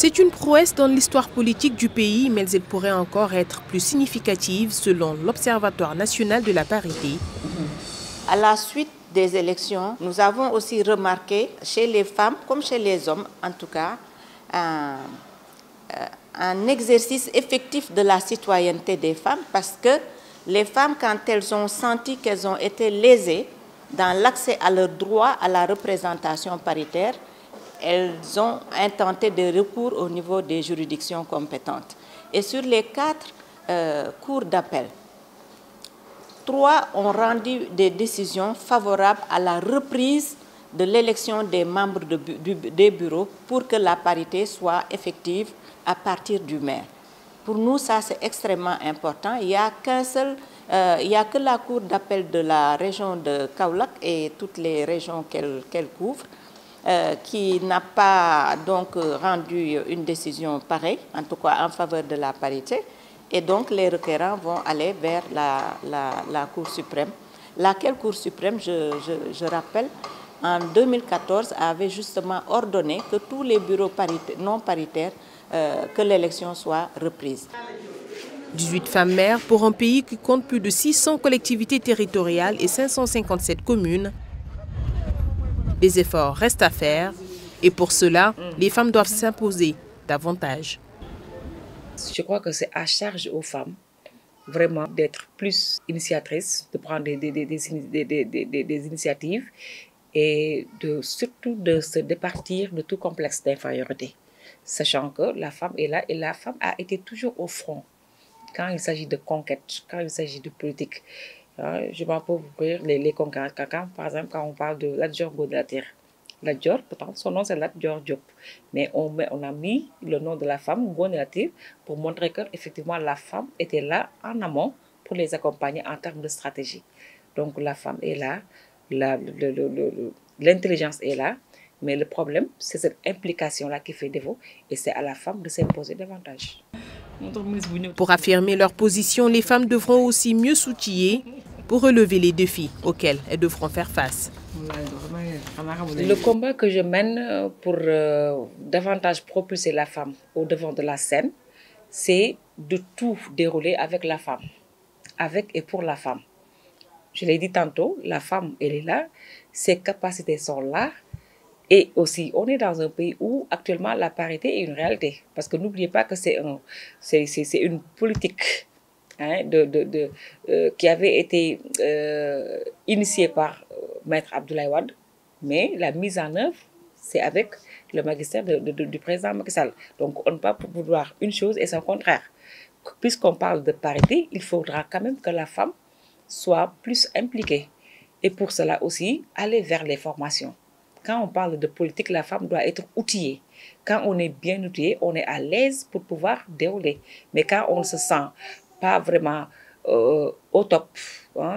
C'est une prouesse dans l'histoire politique du pays, mais elle pourrait encore être plus significative selon l'Observatoire national de la parité. À la suite des élections, nous avons aussi remarqué chez les femmes, comme chez les hommes en tout cas, un exercice effectif de la citoyenneté des femmes, parce que les femmes, quand elles ont senti qu'elles ont été lésées dans l'accès à leur droit à la représentation paritaire, elles ont intenté des recours au niveau des juridictions compétentes. Et sur les 4 cours d'appel, 3 ont rendu des décisions favorables à la reprise de l'élection des membres des bureaux pour que la parité soit effective à partir du maire. Pour nous, ça c'est extrêmement important. Il n'y a que la cour d'appel de la région de Kaolack et toutes les régions qu'elle couvre qui n'a pas donc rendu une décision pareille, en tout cas en faveur de la parité. Et donc les requérants vont aller vers la Cour suprême, laquelle Cour suprême, je rappelle, en 2014 avait justement ordonné que tous les bureaux non paritaires, que l'élection soit reprise. 18 femmes maires pour un pays qui compte plus de 600 collectivités territoriales et 557 communes. Des efforts restent à faire et pour cela, les femmes doivent s'imposer davantage. Je crois que c'est à charge aux femmes vraiment d'être plus initiatrices, de prendre des initiatives et surtout de se départir de tout complexe d'infériorité, sachant que la femme est là et la femme a été toujours au front quand il s'agit de conquête, quand il s'agit de politique. Je m'en peux vous dire les conquêtes. Par exemple, quand on parle de Lat Dior Ngoné Latyr, Lat Dior, pourtant son nom c'est Lat Dior Diop, mais on a mis le nom de la femme Ngoné Latyr pour montrer que effectivement la femme était là en amont pour les accompagner en termes de stratégie. Donc la femme est là, l'intelligence est là, mais le problème c'est cette implication là qui fait défaut et c'est à la femme de s'imposer davantage. Pour affirmer leur position, les femmes devront aussi mieux s'outiller pour relever les défis auxquels elles devront faire face. Le combat que je mène pour davantage propulser la femme au devant de la scène, c'est de tout dérouler avec la femme, avec et pour la femme. Je l'ai dit tantôt, la femme, elle est là, ses capacités sont là. Et aussi, on est dans un pays où actuellement la parité est une réalité. Parce que n'oubliez pas que c'est une politique qui avait été initiée par Maître Abdoulaye Wade. Mais la mise en œuvre, c'est avec le magistère du président Macky Sall. Donc on ne peut pas vouloir une chose et son contraire. Puisqu'on parle de parité, il faudra quand même que la femme soit plus impliquée. Et pour cela aussi, aller vers les formations. Quand on parle de politique, la femme doit être outillée. Quand on est bien outillé, on est à l'aise pour pouvoir dérouler. Mais quand on ne se sent pas vraiment au top,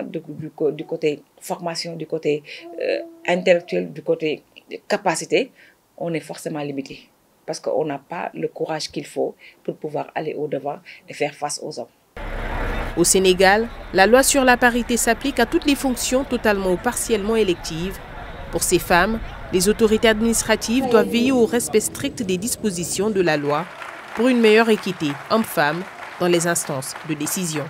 du côté formation, du côté intellectuel, du côté capacité, on est forcément limité. Parce qu'on n'a pas le courage qu'il faut pour pouvoir aller au-devant et faire face aux hommes. Au Sénégal, la loi sur la parité s'applique à toutes les fonctions totalement ou partiellement électives. Pour ces femmes, les autorités administratives doivent veiller au respect strict des dispositions de la loi pour une meilleure équité hommes-femmes dans les instances de décision.